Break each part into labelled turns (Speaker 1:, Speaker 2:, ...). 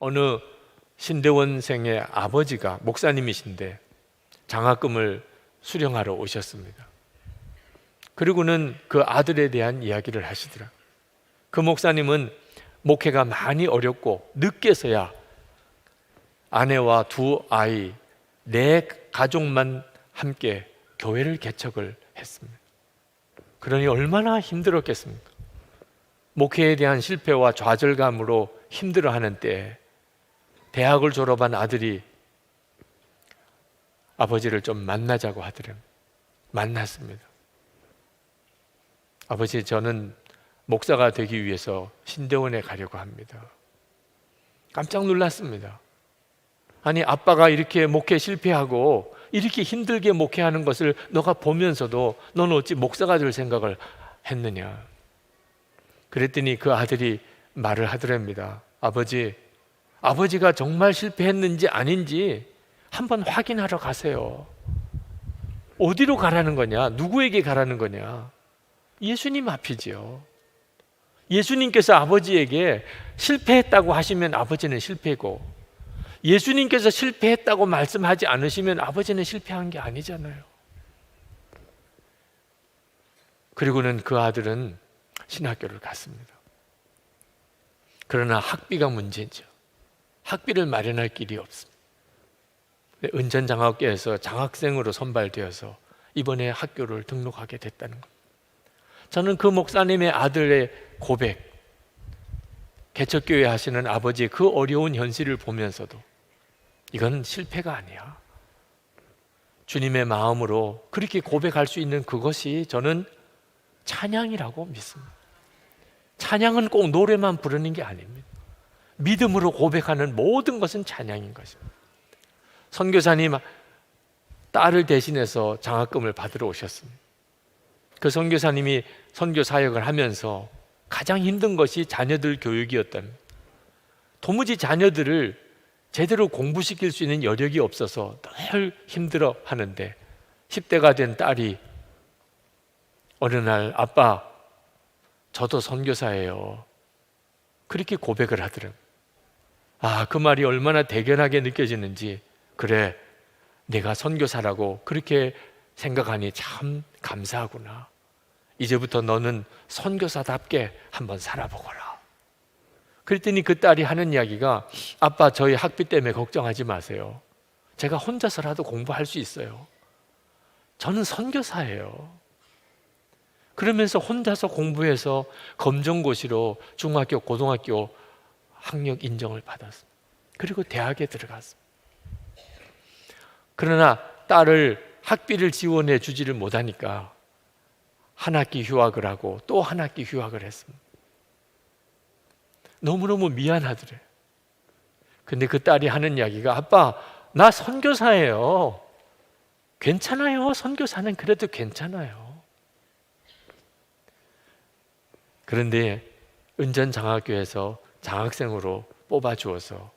Speaker 1: 어느 신대원생의 아버지가 목사님이신데 장학금을 수령하러 오셨습니다. 그리고는 그 아들에 대한 이야기를 하시더라. 그 목사님은 목회가 많이 어렵고 늦게서야 아내와 두 아이, 네 가족만 함께 교회를 개척을 했습니다. 그러니 얼마나 힘들었겠습니까? 목회에 대한 실패와 좌절감으로 힘들어하는 때에 대학을 졸업한 아들이 아버지를 좀 만나자고 하더래요. 만났습니다. 아버지, 저는 목사가 되기 위해서 신대원에 가려고 합니다. 깜짝 놀랐습니다. 아니, 아빠가 이렇게 목회 실패하고 이렇게 힘들게 목회하는 것을 너가 보면서도 너는 어찌 목사가 될 생각을 했느냐. 그랬더니 그 아들이 말을 하더랍니다. 아버지, 아버지가 정말 실패했는지 아닌지 한번 확인하러 가세요. 어디로 가라는 거냐? 누구에게 가라는 거냐? 예수님 앞이지요. 예수님께서 아버지에게 실패했다고 하시면 아버지는 실패고, 예수님께서 실패했다고 말씀하지 않으시면 아버지는 실패한 게 아니잖아요. 그리고는 그 아들은 신학교를 갔습니다. 그러나 학비가 문제죠. 학비를 마련할 길이 없습니다. 은전장학교에서 장학생으로 선발되어서 이번에 학교를 등록하게 됐다는 것. 저는 그 목사님의 아들의 고백, 개척교회 하시는 아버지의 그 어려운 현실을 보면서도 이건 실패가 아니야. 주님의 마음으로 그렇게 고백할 수 있는 그것이 저는 찬양이라고 믿습니다. 찬양은 꼭 노래만 부르는 게 아닙니다. 믿음으로 고백하는 모든 것은 찬양인 것입니다. 선교사님 딸을 대신해서 장학금을 받으러 오셨습니다. 그 선교사님이 선교 사역을 하면서 가장 힘든 것이 자녀들 교육이었답니다. 도무지 자녀들을 제대로 공부시킬 수 있는 여력이 없어서 늘 힘들어 하는데 10대가 된 딸이 어느 날 아빠, 저도 선교사예요. 그렇게 고백을 하더라고요. 아, 그 말이 얼마나 대견하게 느껴지는지, 그래, 내가 선교사라고 그렇게 생각하니 참 감사하구나. 이제부터 너는 선교사답게 한번 살아보거라. 그랬더니 그 딸이 하는 이야기가, 아빠, 저희 학비 때문에 걱정하지 마세요. 제가 혼자서라도 공부할 수 있어요. 저는 선교사예요. 그러면서 혼자서 공부해서 검정고시로 중학교, 고등학교 학력 인정을 받았습니다. 그리고 대학에 들어갔습니다. 그러나 딸을 학비를 지원해 주지를 못하니까 한 학기 휴학을 하고 또 한 학기 휴학을 했습니다. 너무너무 미안하더래요. 근데 그 딸이 하는 이야기가, 아빠, 나 선교사예요. 괜찮아요. 선교사는 그래도 괜찮아요. 그런데 은전장학교에서 장학생으로 뽑아주어서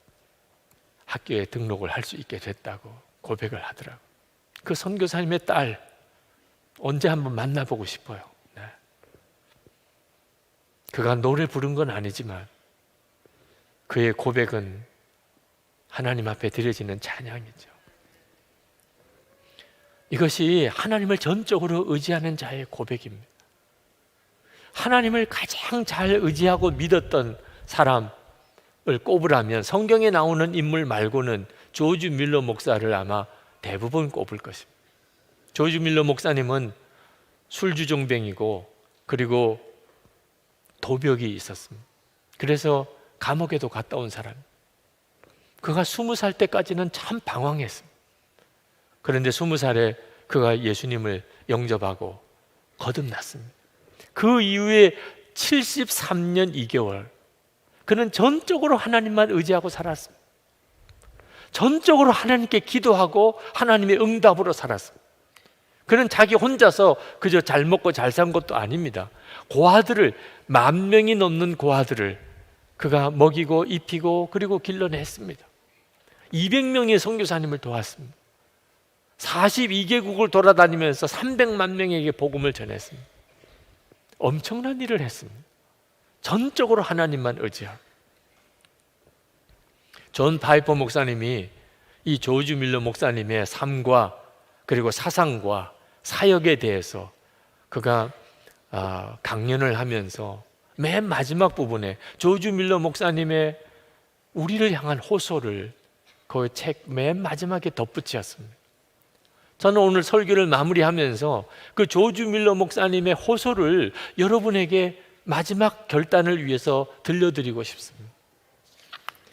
Speaker 1: 학교에 등록을 할 수 있게 됐다고 고백을 하더라고요. 그 선교사님의 딸 언제 한번 만나보고 싶어요. 네. 그가 노래 부른 건 아니지만 그의 고백은 하나님 앞에 드려지는 찬양이죠. 이것이 하나님을 전적으로 의지하는 자의 고백입니다. 하나님을 가장 잘 의지하고 믿었던 사람을 꼽으라면 성경에 나오는 인물 말고는 조지 밀러 목사를 아마 대부분 꼽을 것입니다. 조지 밀러 목사님은 술주정뱅이고 그리고 도벽이 있었습니다. 그래서 감옥에도 갔다 온 사람. 그가 20살 때까지는 참 방황했습니다. 그런데 20살에 그가 예수님을 영접하고 거듭났습니다. 그 이후에 73년 2개월 그는 전적으로 하나님만 의지하고 살았습니다. 전적으로 하나님께 기도하고 하나님의 응답으로 살았습니다. 그는 자기 혼자서 그저 잘 먹고 잘 산 것도 아닙니다. 고아들을 10,000명이 넘는 고아들을 그가 먹이고 입히고 그리고 길러냈습니다. 200명의 선교사님을 도왔습니다. 42개국을 돌아다니면서 300만 명에게 복음을 전했습니다. 엄청난 일을 했습니다. 전적으로 하나님만 의지하고. 존 파이퍼 목사님이 이 조지 밀러 목사님의 삶과 그리고 사상과 사역에 대해서 그가 강연을 하면서 맨 마지막 부분에 조지 밀러 목사님의 우리를 향한 호소를 그 책 맨 마지막에 덧붙였습니다. 저는 오늘 설교를 마무리하면서 그 조지 밀러 목사님의 호소를 여러분에게 마지막 결단을 위해서 들려드리고 싶습니다.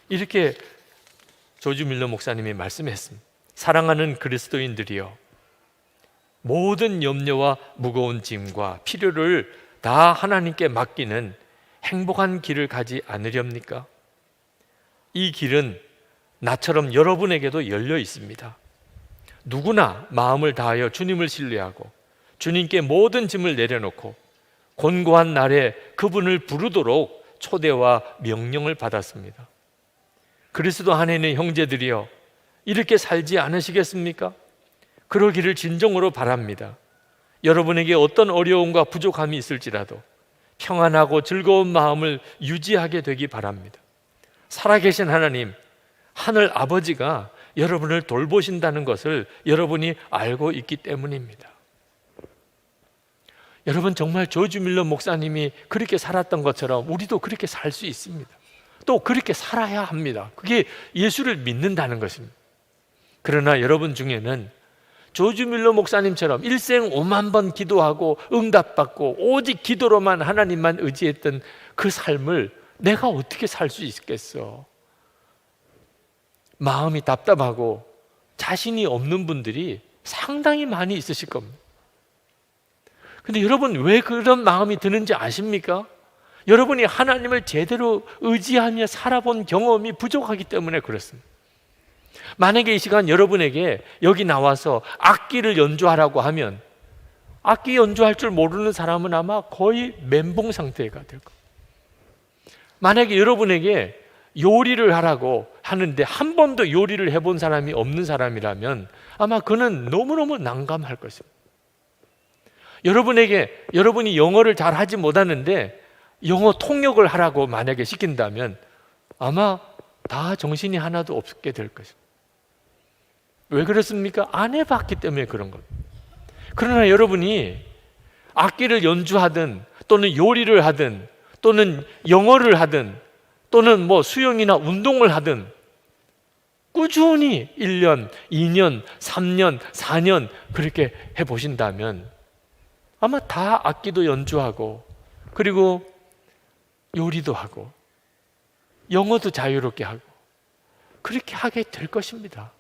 Speaker 1: 이렇게 조지 밀러 목사님이 말씀했습니다. 사랑하는 그리스도인들이여, 모든 염려와 무거운 짐과 필요를 다 하나님께 맡기는 행복한 길을 가지 않으렵니까? 이 길은 나처럼 여러분에게도 열려 있습니다. 누구나 마음을 다하여 주님을 신뢰하고 주님께 모든 짐을 내려놓고 곤고한 날에 그분을 부르도록 초대와 명령을 받았습니다. 그리스도 안에 있는 형제들이여, 이렇게 살지 않으시겠습니까? 그러기를 진정으로 바랍니다. 여러분에게 어떤 어려움과 부족함이 있을지라도 평안하고 즐거운 마음을 유지하게 되기 바랍니다. 살아계신 하나님, 하늘 아버지가 여러분을 돌보신다는 것을 여러분이 알고 있기 때문입니다. 여러분, 정말 조지 밀러 목사님이 그렇게 살았던 것처럼 우리도 그렇게 살 수 있습니다. 또 그렇게 살아야 합니다. 그게 예수를 믿는다는 것입니다. 그러나 여러분 중에는 조지 밀러 목사님처럼 일생 5만 번 기도하고 응답받고 오직 기도로만 하나님만 의지했던 그 삶을 내가 어떻게 살 수 있겠어? 마음이 답답하고 자신이 없는 분들이 상당히 많이 있으실 겁니다. 근데 여러분, 왜 그런 마음이 드는지 아십니까? 여러분이 하나님을 제대로 의지하며 살아본 경험이 부족하기 때문에 그렇습니다. 만약에 이 시간 여러분에게 여기 나와서 악기를 연주하라고 하면 악기 연주할 줄 모르는 사람은 아마 거의 멘붕 상태가 될 겁니다. 만약에 여러분에게 요리를 하라고 하는데 한 번도 요리를 해본 사람이 없는 사람이라면 아마 그는 너무너무 난감할 것입니다. 여러분이 영어를 잘 하지 못하는데 영어 통역을 하라고 만약에 시킨다면 아마 다 정신이 하나도 없게 될 것입니다. 왜 그렇습니까? 안 해봤기 때문에 그런 겁니다. 그러나 여러분이 악기를 연주하든 또는 요리를 하든 또는 영어를 하든 또는 수영이나 운동을 하든 꾸준히 1년, 2년, 3년, 4년 그렇게 해보신다면 아마 다 악기도 연주하고 그리고 요리도 하고 영어도 자유롭게 하고 그렇게 하게 될 것입니다.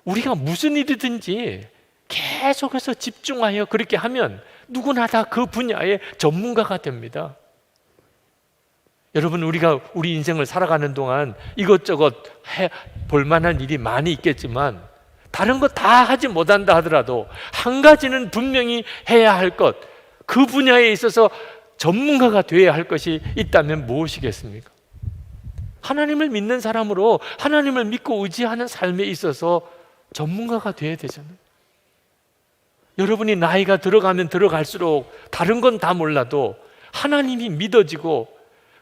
Speaker 1: 우리가 무슨 일이든지 계속해서 집중하여 그렇게 하면 누구나 다 그 분야의 전문가가 됩니다. 여러분, 우리 인생을 살아가는 동안 이것저것 해볼 만한 일이 많이 있겠지만 다른 거 다 하지 못한다 하더라도 한 가지는 분명히 해야 할 것, 그 분야에 있어서 전문가가 되어야 할 것이 있다면 무엇이겠습니까? 하나님을 믿는 사람으로 하나님을 믿고 의지하는 삶에 있어서 전문가가 되어야 되잖아요. 여러분이 나이가 들어가면 들어갈수록 다른 건 다 몰라도 하나님이 믿어지고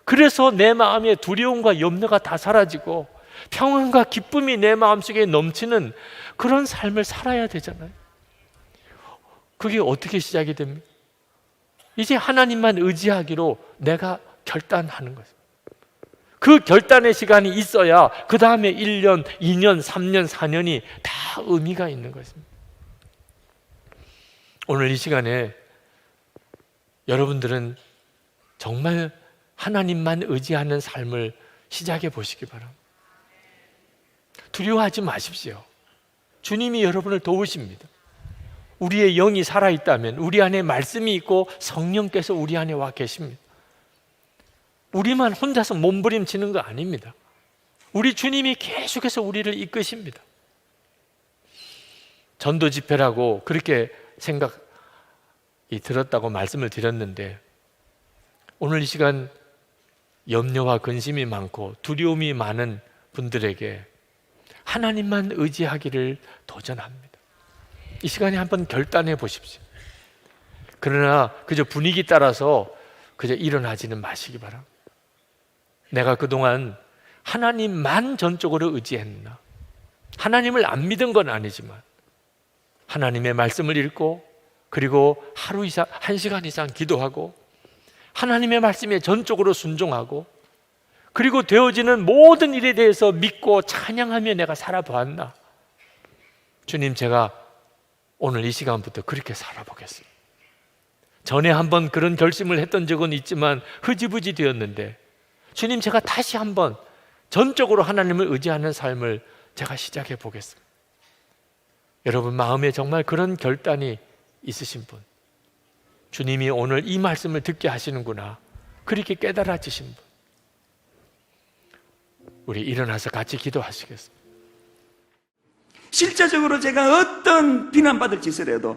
Speaker 1: 그래서 내 마음의 두려움과 염려가 다 사라지고 평안과 기쁨이 내 마음속에 넘치는 그런 삶을 살아야 되잖아요. 그게 어떻게 시작이 됩니까? 이제 하나님만 의지하기로 내가 결단하는 거죠. 그 결단의 시간이 있어야 그 다음에 1년, 2년, 3년, 4년이 다 의미가 있는 것입니다. 오늘 이 시간에 여러분들은 정말 하나님만 의지하는 삶을 시작해 보시기 바랍니다. 두려워하지 마십시오. 주님이 여러분을 도우십니다. 우리의 영이 살아있다면 우리 안에 말씀이 있고 성령께서 우리 안에 와 계십니다. 우리만 혼자서 몸부림치는 거 아닙니다. 우리 주님이 계속해서 우리를 이끄십니다. 전도 집회라고 그렇게 생각이 들었다고 말씀을 드렸는데 오늘 이 시간 염려와 근심이 많고 두려움이 많은 분들에게 하나님만 의지하기를 도전합니다. 이 시간에 한번 결단해 보십시오. 그러나 그저 분위기 따라서 그저 일어나지는 마시기 바랍니다. 내가 그동안 하나님만 전적으로 의지했나? 하나님을 안 믿은 건 아니지만 하나님의 말씀을 읽고 그리고 하루 이상, 1시간 이상 기도하고 하나님의 말씀에 전적으로 순종하고 그리고 되어지는 모든 일에 대해서 믿고 찬양하며 내가 살아보았나? 주님, 제가 오늘 이 시간부터 그렇게 살아보겠습니다. 전에 한번 그런 결심을 했던 적은 있지만 흐지부지 되었는데 주님, 제가 다시 한번 전적으로 하나님을 의지하는 삶을 제가 시작해 보겠습니다. 여러분 마음에 정말 그런 결단이 있으신 분, 주님이 오늘 이 말씀을 듣게 하시는구나, 그렇게 깨달아지신 분, 우리 일어나서 같이 기도하시겠습니다.
Speaker 2: 실제적으로 제가 어떤 비난받을 짓을 해도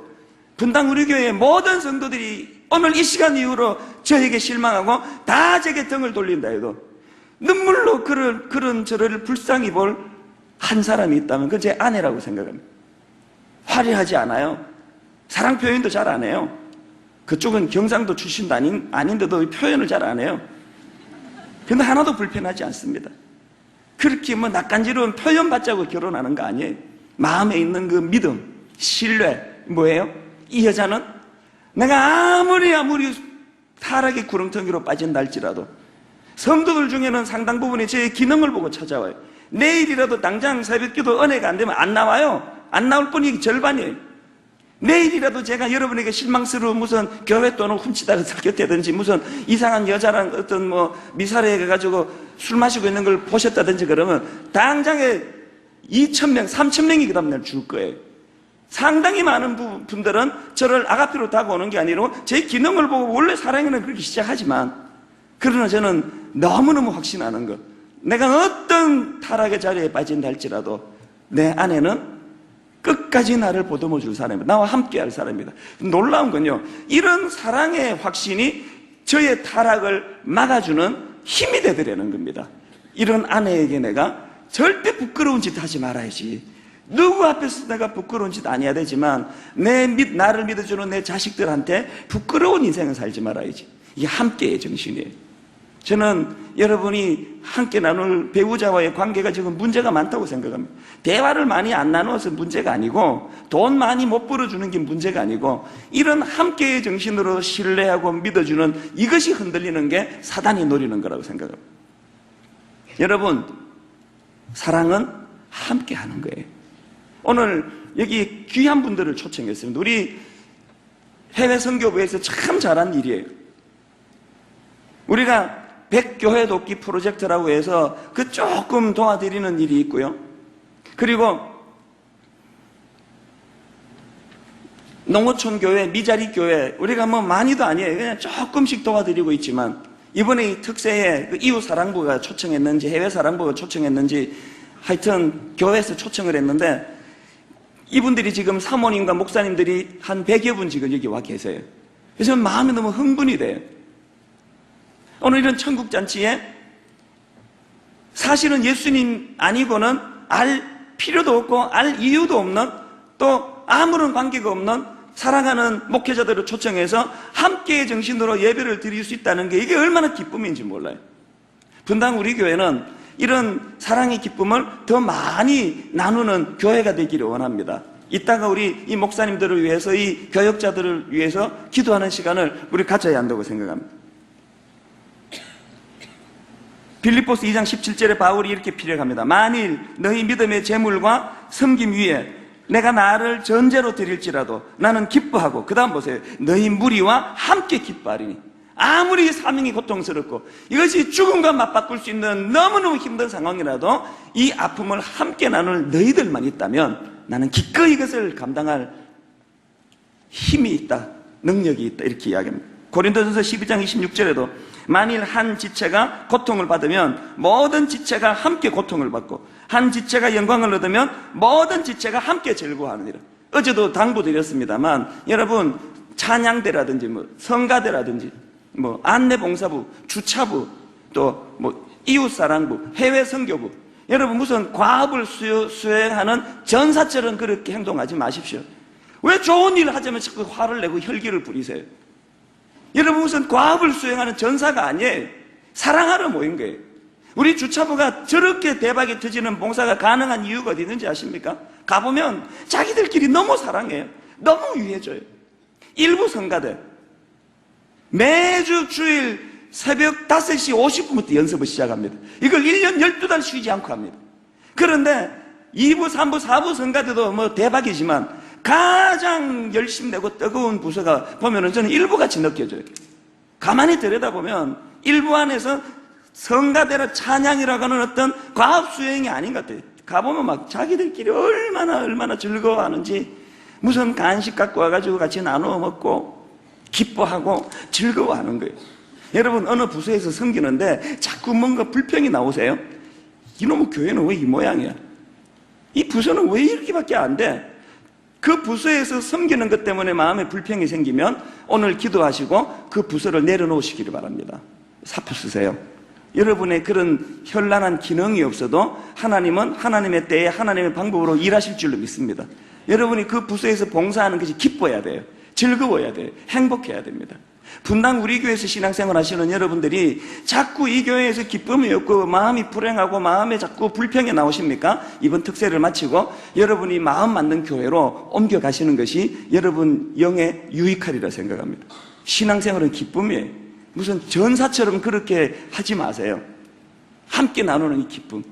Speaker 2: 분당 우리 교회의 모든 성도들이 오늘 이 시간 이후로 저에게 실망하고 다 제게 등을 돌린다 해도 눈물로 그런 저를 불쌍히 볼 한 사람이 있다면 그건 제 아내라고 생각합니다. 화려하지 않아요. 사랑 표현도 잘 안 해요. 그쪽은 경상도 출신도 아닌데도 표현을 잘 안 해요. 근데 하나도 불편하지 않습니다. 그렇게 뭐 낯간지러운 표현 받자고 결혼하는 거 아니에요. 마음에 있는 그 믿음, 신뢰, 뭐예요? 이 여자는 내가 아무리 타락의 구렁텅이로 빠진다 할지라도 성도들 중에는 상당 부분이 제 기능을 보고 찾아와요. 내일이라도 당장 새벽기도 은혜가 안 되면 안 나와요. 안 나올 뿐이 절반이에요. 내일이라도 제가 여러분에게 실망스러운 무슨 교회 돈을 훔치다가 삭혔다든지 무슨 이상한 여자랑 어떤 뭐 미사리 해가지고 술 마시고 있는 걸 보셨다든지 그러면 당장에 2,000명, 3,000명이 그 다음날 줄 거예요. 상당히 많은 분들은 저를 아가피로 다가오는 게 아니라 제 기능을 보고 원래 사랑에는 그렇게 시작하지만 그러나 저는 너무너무 확신하는 것, 내가 어떤 타락의 자리에 빠진다 할지라도 내 아내는 끝까지 나를 보듬어 줄 사람입니다. 나와 함께 할 사람입니다. 놀라운 건요, 이런 사랑의 확신이 저의 타락을 막아주는 힘이 되더라는 겁니다. 이런 아내에게 내가 절대 부끄러운 짓 하지 말아야지. 누구 앞에서 내가 부끄러운 짓 안 해야 되지만 나를 믿어주는 내 자식들한테 부끄러운 인생을 살지 말아야지. 이게 함께의 정신이에요. 저는 여러분이 함께 나눌 배우자와의 관계가 지금 문제가 많다고 생각합니다. 대화를 많이 안 나누어서 문제가 아니고 돈 많이 못 벌어주는 게 문제가 아니고 이런 함께의 정신으로 신뢰하고 믿어주는 이것이 흔들리는 게 사단이 노리는 거라고 생각합니다. 여러분, 사랑은 함께 하는 거예요. 오늘 여기 귀한 분들을 초청했습니다. 우리 해외 선교부에서 참 잘한 일이에요. 우리가 100교회 돕기 프로젝트라고 해서 그 조금 도와드리는 일이 있고요. 그리고 농어촌 교회, 미자리 교회, 우리가 뭐 많이도 아니에요. 그냥 조금씩 도와드리고 있지만 이번에 이 특세에 그 이웃 사랑부가 초청했는지 해외 사랑부가 초청했는지 하여튼 교회에서 초청을 했는데 이분들이 지금 사모님과 목사님들이 한 100여 분 지금 여기 와 계세요. 그래서 마음이 너무 흥분이 돼요. 오늘 이런 천국잔치에 사실은 예수님 아니고는 알 필요도 없고 알 이유도 없는 또 아무런 관계가 없는 사랑하는 목회자들을 초청해서 함께의 정신으로 예배를 드릴 수 있다는 게 이게 얼마나 기쁨인지 몰라요. 분당 우리 교회는 이런 사랑의 기쁨을 더 많이 나누는 교회가 되기를 원합니다. 이따가 우리 이 목사님들을 위해서 이 교역자들을 위해서 기도하는 시간을 우리 가져야 한다고 생각합니다. 빌립보서 2장 17절에 바울이 이렇게 피력합니다. 만일 너희 믿음의 재물과 섬김 위에 내가 나를 전제로 드릴지라도 나는 기뻐하고, 그 다음 보세요. 너희 무리와 함께 기뻐하리니. 아무리 사명이 고통스럽고 이것이 죽음과 맞바꿀 수 있는 너무너무 힘든 상황이라도 이 아픔을 함께 나눌 너희들만 있다면 나는 기꺼이 이것을 감당할 힘이 있다, 능력이 있다, 이렇게 이야기합니다. 고린도전서 12장 26절에도 만일 한 지체가 고통을 받으면 모든 지체가 함께 고통을 받고 한 지체가 영광을 얻으면 모든 지체가 함께 즐거워하느니라. 어제도 당부드렸습니다만 여러분, 찬양대라든지 뭐 성가대라든지 뭐 안내봉사부, 주차부, 또 뭐 이웃사랑부, 해외선교부, 여러분 무슨 과업을 수행하는 전사처럼 그렇게 행동하지 마십시오. 왜 좋은 일을 하자면 자꾸 화를 내고 혈기를 부리세요? 여러분 무슨 과업을 수행하는 전사가 아니에요. 사랑하러 모인 거예요. 우리 주차부가 저렇게 대박이 터지는 봉사가 가능한 이유가 어디 있는지 아십니까? 가보면 자기들끼리 너무 사랑해요. 너무 유해져요. 일부 성가대 매주 주일 새벽 5시 50분부터 연습을 시작합니다. 이걸 1년 12달 쉬지 않고 합니다. 그런데 2부, 3부, 4부 성가대도 뭐 대박이지만 가장 열심히 내고 뜨거운 부서가 보면은 저는 일부같이 느껴져요. 가만히 들여다보면 일부 안에서 성가대라 찬양이라고 하는 어떤 과업 수행이 아닌 것 같아요. 가보면 막 자기들끼리 얼마나 즐거워하는지, 무슨 간식 갖고 와가지고 같이 나누어 먹고 기뻐하고 즐거워하는 거예요. 여러분, 어느 부서에서 섬기는데 자꾸 뭔가 불평이 나오세요? 이놈의 교회는 왜 이 모양이야? 이 부서는 왜 이렇게밖에 안 돼? 그 부서에서 섬기는 것 때문에 마음에 불평이 생기면 오늘 기도하시고 그 부서를 내려놓으시기를 바랍니다. 사표 쓰세요. 여러분의 그런 현란한 기능이 없어도 하나님은 하나님의 때에 하나님의 방법으로 일하실 줄로 믿습니다. 여러분이 그 부서에서 봉사하는 것이 기뻐야 돼요. 즐거워야 돼요. 행복해야 됩니다. 분당 우리 교회에서 신앙생활 하시는 여러분들이 자꾸 이 교회에서 기쁨이 없고 마음이 불행하고 마음에 자꾸 불평이 나오십니까? 이번 특세를 마치고 여러분이 마음 맞는 교회로 옮겨가시는 것이 여러분 영에 유익하리라 생각합니다. 신앙생활은 기쁨이에요. 무슨 전사처럼 그렇게 하지 마세요. 함께 나누는 이 기쁨.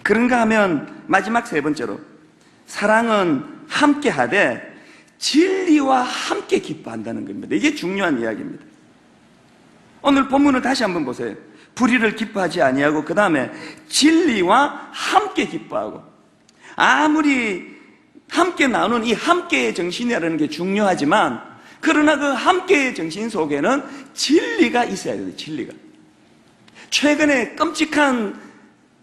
Speaker 2: 그런가 하면 마지막 세 번째로, 사랑은 함께 하되 진리와 함께 기뻐한다는 겁니다. 이게 중요한 이야기입니다. 오늘 본문을 다시 한번 보세요. 불의를 기뻐하지 아니하고 그 다음에 진리와 함께 기뻐하고. 아무리 함께 나누는 이 함께의 정신이라는 게 중요하지만, 그러나 그 함께의 정신 속에는 진리가 있어야 돼요. 진리가. 최근에 끔찍한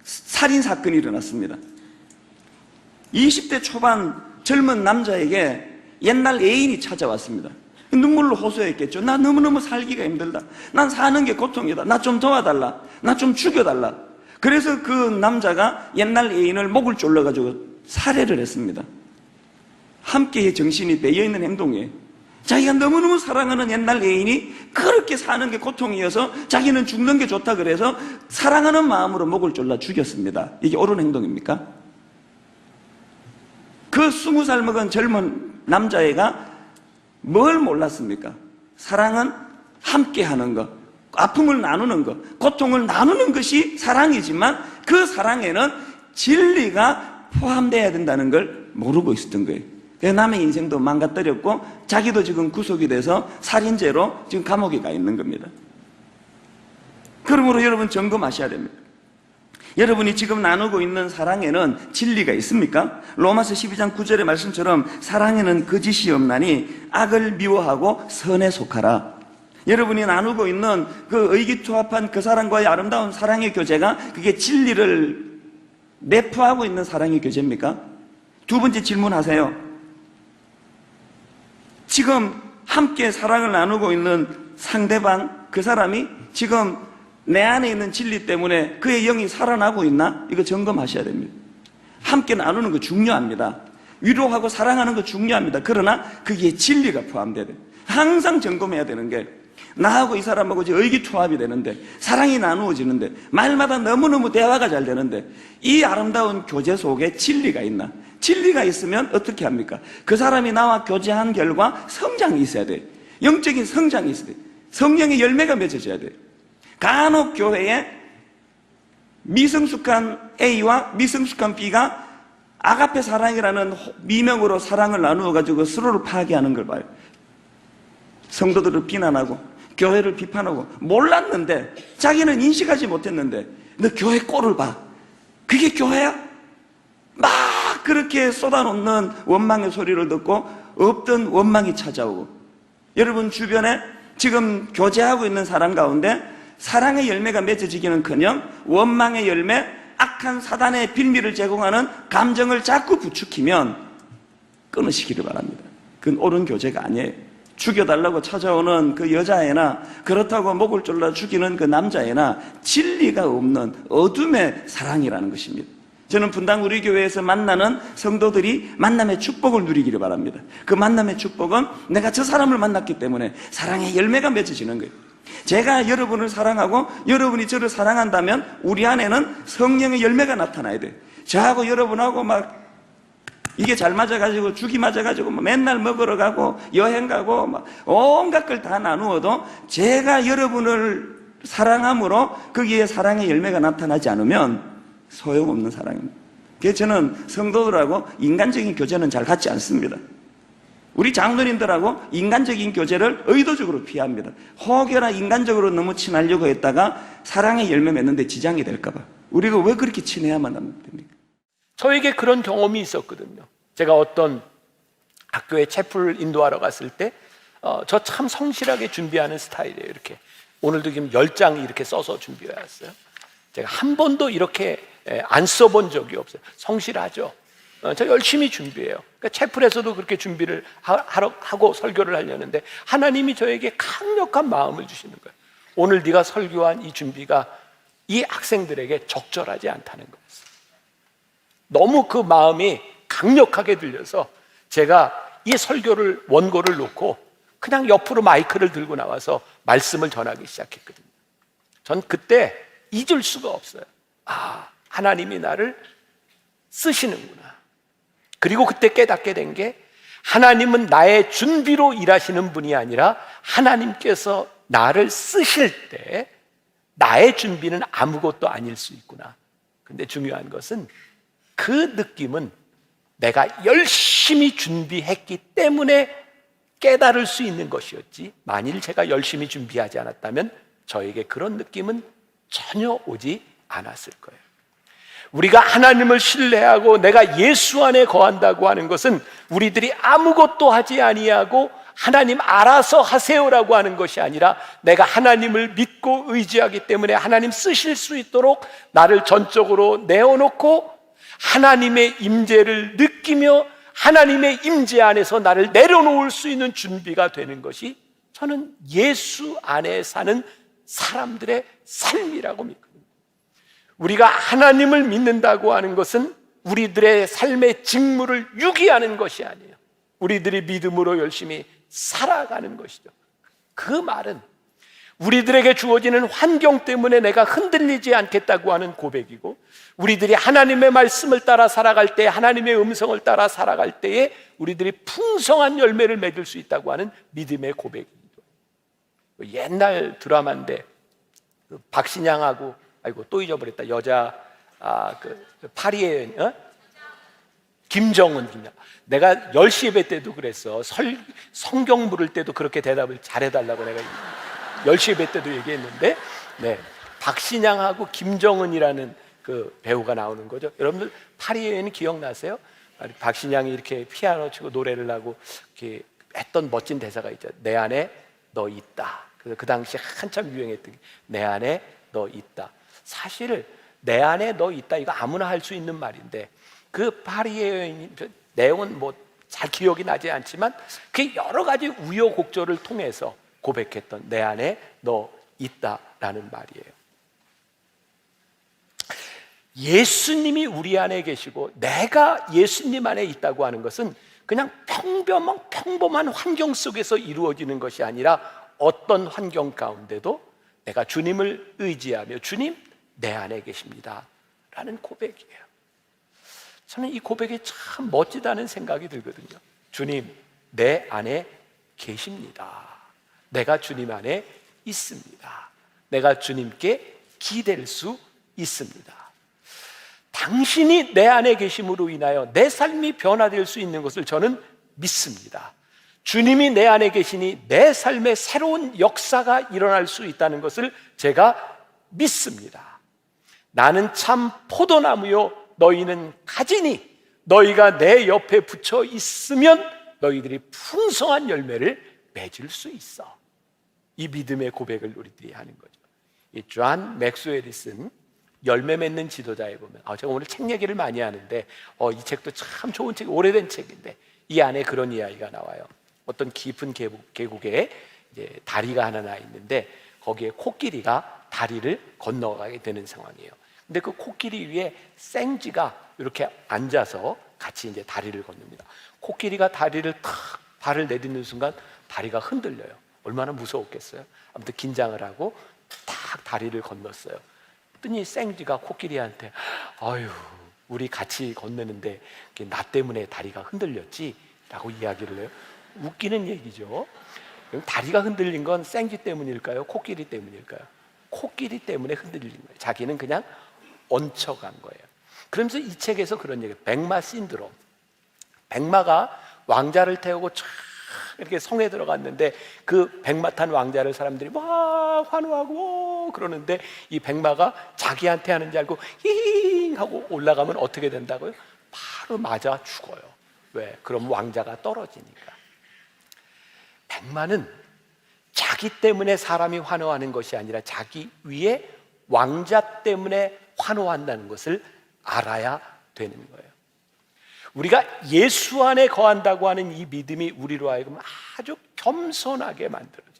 Speaker 2: 살인사건이 일어났습니다. 20대 초반 젊은 남자에게 옛날 애인이 찾아왔습니다. 눈물로 호소했겠죠. 나 너무너무 살기가 힘들다. 난 사는 게 고통이다. 나 좀 도와달라. 나 좀 죽여달라. 그래서 그 남자가 옛날 애인을 목을 졸라가지고 살해를 했습니다. 함께의 정신이 배어있는 행동이에요. 자기가 너무너무 사랑하는 옛날 애인이 그렇게 사는 게 고통이어서 자기는 죽는 게 좋다 그래서 사랑하는 마음으로 목을 졸라 죽였습니다. 이게 옳은 행동입니까? 그 20살 먹은 젊은 남자애가 뭘 몰랐습니까? 사랑은 함께하는 것, 아픔을 나누는 것, 고통을 나누는 것이 사랑이지만 그 사랑에는 진리가 포함되어야 된다는 걸 모르고 있었던 거예요. 그래서 남의 인생도 망가뜨렸고 자기도 지금 구속이 돼서 살인죄로 지금 감옥에 가 있는 겁니다. 그러므로 여러분 점검하셔야 됩니다. 여러분이 지금 나누고 있는 사랑에는 진리가 있습니까? 로마서 12장 9절의 말씀처럼 사랑에는 거짓이 없나니 악을 미워하고 선에 속하라. 여러분이 나누고 있는 그 의기투합한 그 사랑과의 아름다운 사랑의 교제가 그게 진리를 내포하고 있는 사랑의 교제입니까? 두 번째 질문하세요. 지금 함께 사랑을 나누고 있는 상대방, 그 사람이 지금 내 안에 있는 진리 때문에 그의 영이 살아나고 있나? 이거 점검하셔야 됩니다. 함께 나누는 거 중요합니다. 위로하고 사랑하는 거 중요합니다. 그러나 거기에 진리가 포함돼야 돼요. 항상 점검해야 되는 게, 나하고 이 사람하고 이제 의기투합이 되는데, 사랑이 나누어지는데, 말마다 너무너무 대화가 잘 되는데, 이 아름다운 교제 속에 진리가 있나? 진리가 있으면 어떻게 합니까? 그 사람이 나와 교제한 결과 성장이 있어야 돼요. 영적인 성장이 있어야 돼요. 성령의 열매가 맺어져야 돼요. 간혹 교회에 미성숙한 A와 미성숙한 B가 아가페 사랑이라는 미명으로 사랑을 나누어가지고 서로를 파괴하는 걸 봐요. 성도들을 비난하고 교회를 비판하고, 몰랐는데 자기는 인식하지 못했는데 너 교회 꼴을 봐. 그게 교회야? 막 그렇게 쏟아놓는 원망의 소리를 듣고 없던 원망이 찾아오고, 여러분 주변에 지금 교제하고 있는 사람 가운데 사랑의 열매가 맺어지기는커녕 원망의 열매, 악한 사단의 빌미를 제공하는 감정을 자꾸 부추기면 끊으시기를 바랍니다. 그건 옳은 교제가 아니에요. 죽여달라고 찾아오는 그 여자애나 그렇다고 목을 졸라 죽이는 그 남자애나 진리가 없는 어둠의 사랑이라는 것입니다. 저는 분당 우리 교회에서 만나는 성도들이 만남의 축복을 누리기를 바랍니다. 그 만남의 축복은 내가 저 사람을 만났기 때문에 사랑의 열매가 맺어지는 거예요. 제가 여러분을 사랑하고 여러분이 저를 사랑한다면 우리 안에는 성령의 열매가 나타나야 돼요. 저하고 여러분하고 막 이게 잘 맞아가지고 죽이 맞아가지고 맨날 먹으러 가고 여행 가고 막 온갖 걸 다 나누어도 제가 여러분을 사랑함으로 거기에 사랑의 열매가 나타나지 않으면 소용없는 사랑입니다. 그래서 저는 성도들하고 인간적인 교제는 잘 갖지 않습니다. 우리 장로님들하고 인간적인 교제를 의도적으로 피합니다. 혹여나 인간적으로 너무 친하려고 했다가 사랑의 열매 맺는데 지장이 될까봐. 우리가 왜 그렇게 친해야만 됩니까?
Speaker 3: 저에게 그런 경험이 있었거든요. 제가 어떤 학교에 채플을 인도하러 갔을 때 저 참 성실하게 준비하는 스타일이에요. 이렇게 오늘도 지금 10장 이렇게 써서 준비해 왔어요. 제가 한 번도 이렇게 안 써본 적이 없어요. 성실하죠. 저 열심히 준비해요. 그러니까 채플에서도 그렇게 준비를 하고 설교를 하려는데 하나님이 저에게 강력한 마음을 주시는 거예요. 오늘 네가 설교한 이 준비가 이 학생들에게 적절하지 않다는 거였어요. 너무 그 마음이 강력하게 들려서 제가 이 설교를 원고를 놓고 그냥 옆으로 마이크를 들고 나와서 말씀을 전하기 시작했거든요. 전 그때 잊을 수가 없어요. 아, 하나님이 나를 쓰시는구나. 그리고 그때 깨닫게 된 게 하나님은 나의 준비로 일하시는 분이 아니라 하나님께서 나를 쓰실 때 나의 준비는 아무것도 아닐 수 있구나. 근데 중요한 것은 그 느낌은 내가 열심히 준비했기 때문에 깨달을 수 있는 것이었지, 만일 제가 열심히 준비하지 않았다면 저에게 그런 느낌은 전혀 오지 않았을 거예요. 우리가 하나님을 신뢰하고 내가 예수 안에 거한다고 하는 것은 우리들이 아무것도 하지 아니하고 하나님 알아서 하세요라고 하는 것이 아니라 내가 하나님을 믿고 의지하기 때문에 하나님 쓰실 수 있도록 나를 전적으로 내어놓고 하나님의 임재를 느끼며 하나님의 임재 안에서 나를 내려놓을 수 있는 준비가 되는 것이 저는 예수 안에 사는 사람들의 삶이라고 믿거든요. 우리가 하나님을 믿는다고 하는 것은 우리들의 삶의 직무를 유기하는 것이 아니에요. 우리들이 믿음으로 열심히 살아가는 것이죠. 그 말은 우리들에게 주어지는 환경 때문에 내가 흔들리지 않겠다고 하는 고백이고, 우리들이 하나님의 말씀을 따라 살아갈 때, 하나님의 음성을 따라 살아갈 때에 우리들이 풍성한 열매를 맺을 수 있다고 하는 믿음의 고백입니다. 옛날 드라마인데 박신양하고, 아이고 또 잊어버렸다, 여자 파리의 김정은. 내가 10시 예배 때도 그랬어. 성경 부를 때도 그렇게 대답을 잘해달라고 내가 10시 예배 때도 얘기했는데, 네, 박신양하고 김정은이라는 그 배우가 나오는 거죠. 여러분들 파리의 여인 기억나세요? 박신양이 이렇게 피아노 치고 노래를 하고 이렇게 했던 멋진 대사가 있죠. 내 안에 너 있다. 그래서 그 당시 한참 유행했던 게 내 안에 너 있다. 사실 내 안에 너 있다 이거 아무나 할 수 있는 말인데, 그 파리의 여인 내용은 뭐 잘 기억이 나지 않지만 그 여러 가지 우여곡절을 통해서 고백했던 내 안에 너 있다라는 말이에요. 예수님이 우리 안에 계시고 내가 예수님 안에 있다고 하는 것은 그냥 평범한 환경 속에서 이루어지는 것이 아니라 어떤 환경 가운데도 내가 주님을 의지하며 주님 내 안에 계십니다 라는 고백이에요. 저는 이 고백이 참 멋지다는 생각이 들거든요. 주님 내 안에 계십니다. 내가 주님 안에 있습니다. 내가 주님께 기댈 수 있습니다. 당신이 내 안에 계심으로 인하여 내 삶이 변화될 수 있는 것을 저는 믿습니다. 주님이 내 안에 계시니 내 삶에 새로운 역사가 일어날 수 있다는 것을 제가 믿습니다. 나는 참 포도나무요 너희는 가지니 너희가 내 옆에 붙여 있으면 너희들이 풍성한 열매를 맺을 수 있어. 이 믿음의 고백을 우리들이 하는 거죠. 이 존 맥스웰이 쓴 열매 맺는 지도자에 보면, 제가 오늘 책 얘기를 많이 하는데 이 책도 참 좋은 책, 오래된 책인데 이 안에 그런 이야기가 나와요. 어떤 깊은 계곡에 이제 다리가 하나 나 있는데 거기에 코끼리가 다리를 건너가게 되는 상황이에요. 근데 그 코끼리 위에 생쥐가 이렇게 앉아서 같이 이제 다리를 건넙니다. 코끼리가 다리를 탁 발을 내딛는 순간 다리가 흔들려요. 얼마나 무서웠겠어요. 아무튼 긴장을 하고 딱 다리를 건넜어요. 그랬더니 생쥐가 코끼리한테 아유, 우리 같이 건너는데 나 때문에 다리가 흔들렸지? 라고 이야기를 해요. 웃기는 얘기죠. 그럼 다리가 흔들린 건 생쥐 때문일까요? 코끼리 때문일까요? 코끼리 때문에 흔들린 거예요. 자기는 그냥 얹혀간 거예요. 그러면서 이 책에서 그런 얘기예요. 백마 신드롬. 백마가 왕자를 태우고 쫙 이렇게 성에 들어갔는데 그 백마 탄 왕자를 사람들이 막 환호하고 그러는데 이 백마가 자기한테 하는 줄 알고 히힝 하고 올라가면 어떻게 된다고요? 바로 맞아 죽어요. 왜? 그럼 왕자가 떨어지니까. 백마는 자기 때문에 사람이 환호하는 것이 아니라 자기 위에 왕자 때문에 환호한다는 것을 알아야 되는 거예요. 우리가 예수 안에 거한다고 하는 이 믿음이 우리로 하여금 아주 겸손하게 만들어져요.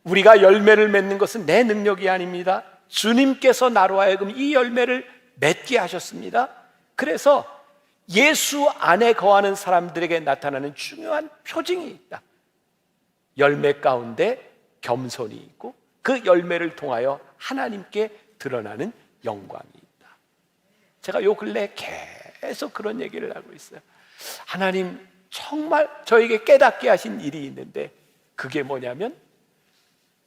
Speaker 3: 우리가 열매를 맺는 것은 내 능력이 아닙니다. 주님께서 나로 하여금 이 열매를 맺게 하셨습니다. 그래서 예수 안에 거하는 사람들에게 나타나는 중요한 표징이 있다. 열매 가운데 겸손이 있고 그 열매를 통하여 하나님께 드러나는 영광이 있다. 제가 요 근래 계속 그런 얘기를 하고 있어요. 하나님 정말 저에게 깨닫게 하신 일이 있는데 그게 뭐냐면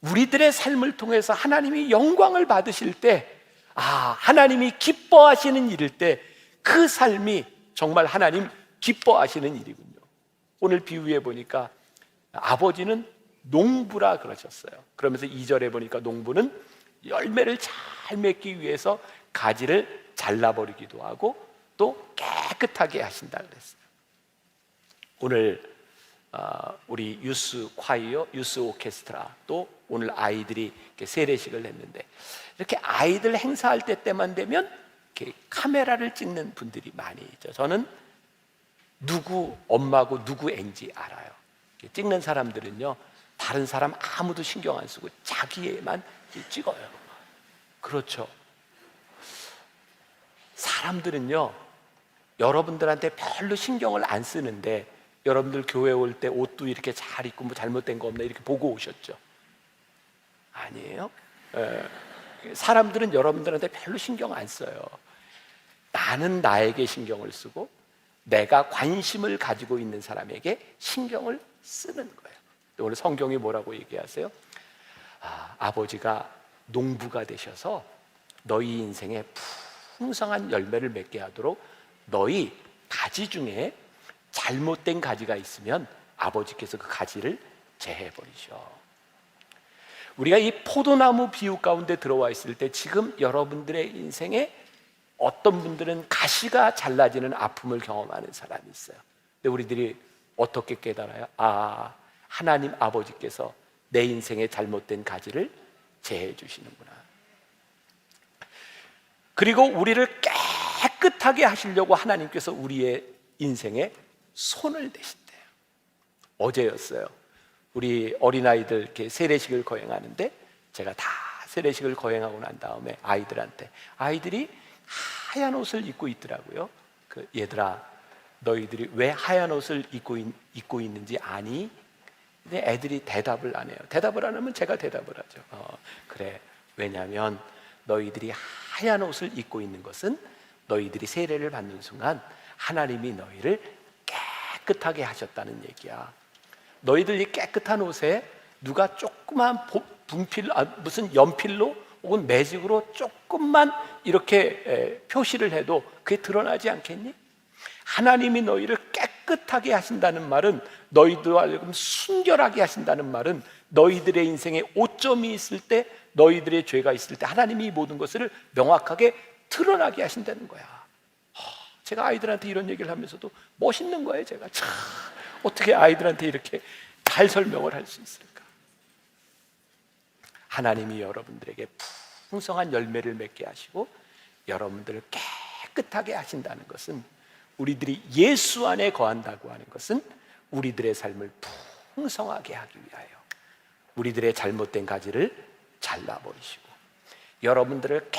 Speaker 3: 우리들의 삶을 통해서 하나님이 영광을 받으실 때 하나님이 기뻐하시는 일일 때 그 삶이 정말 하나님 기뻐하시는 일이군요. 오늘 비유해 보니까 아버지는 농부라 그러셨어요. 그러면서 2절에 보니까 농부는 열매를 잘 맺기 위해서 가지를 잘라버리기도 하고 또 깨끗하게 하신다 그랬어요. 오늘 우리 유스 콰이어, 유스 오케스트라 또 오늘 아이들이 이렇게 세례식을 했는데 이렇게 아이들 행사할 때만 되면 이렇게 카메라를 찍는 분들이 많이 있죠. 저는 누구 엄마고 누구 앤지 알아요. 찍는 사람들은요 다른 사람 아무도 신경 안 쓰고 자기애만 찍어요. 그렇죠. 사람들은요 여러분들한테 별로 신경을 안 쓰는데 여러분들 교회 올 때 옷도 이렇게 잘 입고 뭐 잘못된 거 없나 이렇게 보고 오셨죠? 아니에요? 사람들은 여러분들한테 별로 신경 안 써요. 나는 나에게 신경을 쓰고 내가 관심을 가지고 있는 사람에게 신경을 쓰는 거예요. 오늘 성경이 뭐라고 얘기하세요? 아버지가 농부가 되셔서 너희 인생에 풍성한 열매를 맺게 하도록 너희 가지 중에 잘못된 가지가 있으면 아버지께서 그 가지를 제해버리셔. 우리가 이 포도나무 비유 가운데 들어와 있을 때 지금 여러분들의 인생에 어떤 분들은 가시가 잘라지는 아픔을 경험하는 사람이 있어요. 근데 우리들이 어떻게 깨달아요? 하나님 아버지께서 내 인생에 잘못된 가지를 제해 주시는구나. 그리고 우리를 깨끗하게 하시려고 하나님께서 우리의 인생에 손을 대신대요. 어제였어요. 우리 어린아이들 이렇게 세례식을 거행하는데 제가 다 세례식을 거행하고 난 다음에 아이들이 하얀 옷을 입고 있더라고요. 얘들아, 너희들이 왜 하얀 옷을 입고 있는지 아니? 근데 애들이 대답을 안 해요. 대답을 안 하면 제가 대답을 하죠. 그래. 왜냐하면 너희들이 하얀 옷을 입고 있는 것은 너희들이 세례를 받는 순간 하나님이 너희를 깨끗하게 하셨다는 얘기야. 너희들 이 깨끗한 옷에 누가 조그만 무슨 연필로 혹은 매직으로 조금만 이렇게 표시를 해도 그게 드러나지 않겠니? 하나님이 너희를 깨끗하게 하신다는 말은 너희들 알고 순결하게 하신다는 말은 너희들의 인생에 오점이 있을 때 너희들의 죄가 있을 때 하나님이 이 모든 것을 명확하게 드러나게 하신다는 거야. 제가 아이들한테 이런 얘기를 하면서도 멋있는 거예요. 제가 참 어떻게 아이들한테 이렇게 잘 설명을 할 수 있을까? 하나님이 여러분들에게 풍성한 열매를 맺게 하시고 여러분들을 깨끗하게 하신다는 것은 우리들이 예수 안에 거한다고 하는 것은 우리들의 삶을 풍성하게 하기 위하여 우리들의 잘못된 가지를 잘라버리시고 여러분들을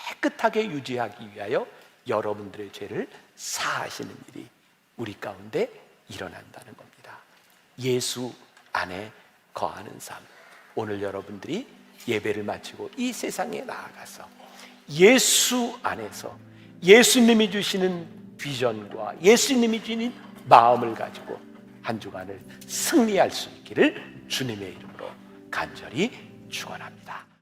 Speaker 3: 깨끗하게 유지하기 위하여 여러분들의 죄를 사하시는 일이 우리 가운데 일어난다는 겁니다. 예수 안에 거하는 삶. 오늘 여러분들이 예배를 마치고 이 세상에 나아가서 예수 안에서 예수님이 주시는 비전과 예수님이 주시는 마음을 가지고 한 주간을 승리할 수 있기를 주님의 이름으로 간절히 축원합니다.